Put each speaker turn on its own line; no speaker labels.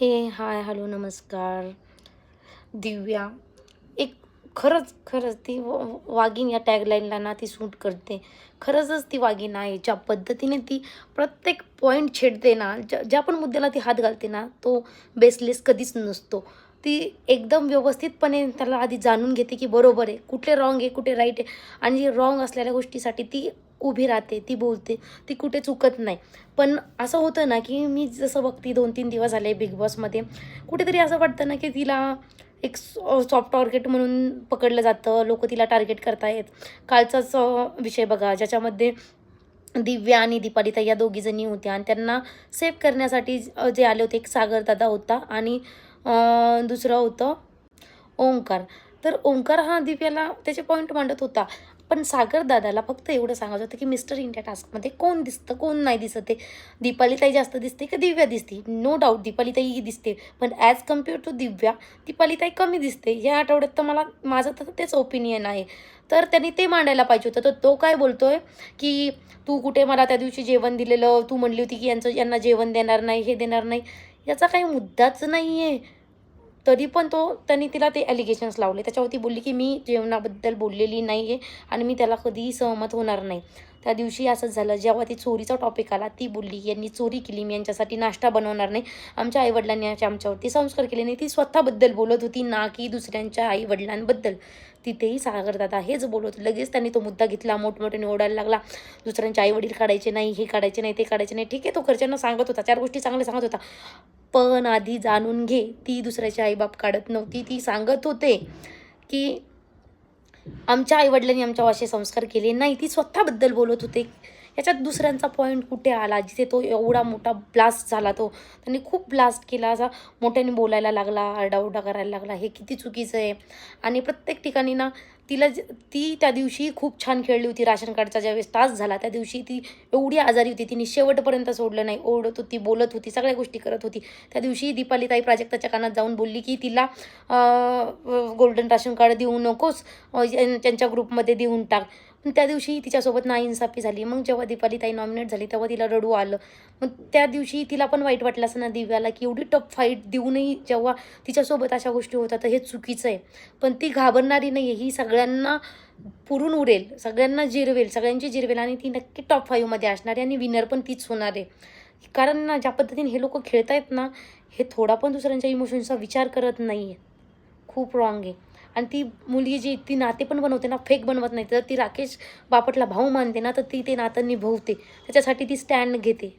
हाय, hello, नमस्कार. दिव्या एक खरंच ती वाघीण या टॅगलाईनला ना ती सूट करते. खरंचच ती वाघीण आहे. ज्या पद्धतीने ती प्रत्येक पॉईंट छेडते ना, ज्या पण मुद्द्याला ती हात घालते ना, तो बेसलेस कधीच नसतो. ती एकदम व्यवस्थितपणे त्याला आधी जाणून घेते, की बरोबर आहे, कुठे रॉंग आहे, कुठे राईट आहे. आणि रॉंग असलेल्या गोष्टीसाठी ती उभी राहते, ती बोलते, ती कुठे चुकत नाही. पण असं होतं ना, की मी जसं बघते 2-3 दिवस झाले बिग बॉसमध्ये, कुठेतरी असं वाटतं ना, की तिला एक सॉफ्ट टार्गेट म्हणून पकडलं जातं. लोकं तिला टार्गेट करतायत. कालचाच विषय बघा, ज्याच्यामध्ये दिव्या आणि दीपालीताई या दोघीजणी होत्या आणि त्यांना सेव्ह करण्यासाठी जे आले होते, एक सागरदादा होता आणि दुसरं होतं ओंकार. तर ओंकार हा दिव्याला त्याचे पॉईंट मांडत होता. पण सागरदादाला फक्त एवढं सांगायचं होतं, की मिस्टर इंडिया टास्कमध्ये कोण दिसतं, कोण नाही दिसत आहे. दीपालीताई जास्त दिसते का दिव्या दिसते? नो डाऊट दीपालीताई दिसते. पण ॲज कम्पेअर टू दिव्या, दीपालीताई कमी दिसते. या आठवड्यात तर माझं तर तेच ओपिनियन आहे. तर त्यांनी ते मांडायला पाहिजे होतं. तर तो काय बोलतोय, की "तू कुठे मला त्या दिवशी जेवण दिलेलं, तू म्हणली होती, की यांना जेवण देणार नाही, हे देणार नाही." याचा काही मुद्दाच नाही आहे. तरी पण त्यांनी तिला ते ॲलिगेशन्स लावले. त्याच्यावरती बोलली, की "मी जेवणाबद्दल बोललेली नाही आहे आणि मी त्याला कधीही सहमत होणार नाही." त्या दिवशी असंच झालं. जेव्हा ती चोरीचा टॉपिक आला, ती बोलली, "यांनी चोरी केली, मी यांच्यासाठी नाश्ता बनवणार नाही. आमच्या आई-वडिलांनी आमच्यावरती संस्कार केले नाही." ती स्वतःबद्दल बोलत होती, ना की दुसऱ्यांच्या आई-वडिलांबद्दल. तिथेही सागरदादा हेच बोलत होते. लगेच त्यांनी तो मुद्दा घेतला, मोठमोठ्याने ओरडायला लागला, "दुसऱ्यांचे आई-वडील काढायचे नाही, हे काढायचे नाही, ते काढायचे नाही." ठीक आहे, तो घरच्यांना सांगत होता, 4 गोष्टी चांगल्या सांगत होता. पण आधी जाणून घे, ती दुसऱ्याचे आई-बाप काढत नव्हती. ती सांगत होते, की आमच्या आई-वडिलांनी आमच्यावर असे संस्कार केले नाही. ती स्वतःबद्दल बोलत होते. याच्यात दुसऱ्यांचा पॉइंट कुठे आला? जिथे तो एवढा मोठा ब्लास्ट झाला तो. त्यांनी खूप ब्लास्ट केला. असा मोठ्याने बोलायला लागला, आरडाओरडा करायला लागला. हे किती चुकीचं आहे. आणि प्रत्येक ठिकाणी ना ती त्या दिवशी खूप छान खेळली होती. राशन कार्डचा ज्यावेळेस टास्क झाला, त्या दिवशी ती एवढी आजारी होती. तिने शेवटपर्यंत सोडलं नाही. ओरडत होती, बोलत होती, सगळ्या गोष्टी करत होती. त्या दिवशी दीपालीताई प्राजक्ताच्या कानात जाऊन बोलली, की तिला गोल्डन राशन कार्ड देऊ नकोस, त्यांच्या ग्रुपमध्ये देऊन टाक. पण त्या दिवशी तिच्यासोबत नाइंसाफी झाली. मग जेव्हा दीपालीताई नॉमिनेट झाली, तेव्हा तिला रडू आलं. मग त्या दिवशी तिला पण वाईट वाटलं असं ना दिव्याला, की एवढी टफ फाईट देऊनही जेव्हा तिच्यासोबत अशा गोष्टी होतात, तर हे चुकीचं आहे. पण ती घाबरणारी नाही आहे. ही सगळ्यांना पुरून उरेल, सगळ्यांना जिरवेल, सगळ्यांची जिरवेल आणि ती नक्की टॉप 5मध्ये असणार आहे आणि विनर पण तीच होणार आहे. कारण ना ज्या पद्धतीने हे लोकं खेळतायत ना, हे थोडा पण दुसऱ्यांच्या इमोशन्सचा विचार करत नाही आहे. खूप रॉंग आहे. आणि ती मुलगी जी ती नाते पण बनवते ना, फेक बनवत नाही. तर ती राकेश बापटला भाऊ मानते ना, तर ती ते नातं निभवते. त्याच्यासाठी ती स्टँड घेते.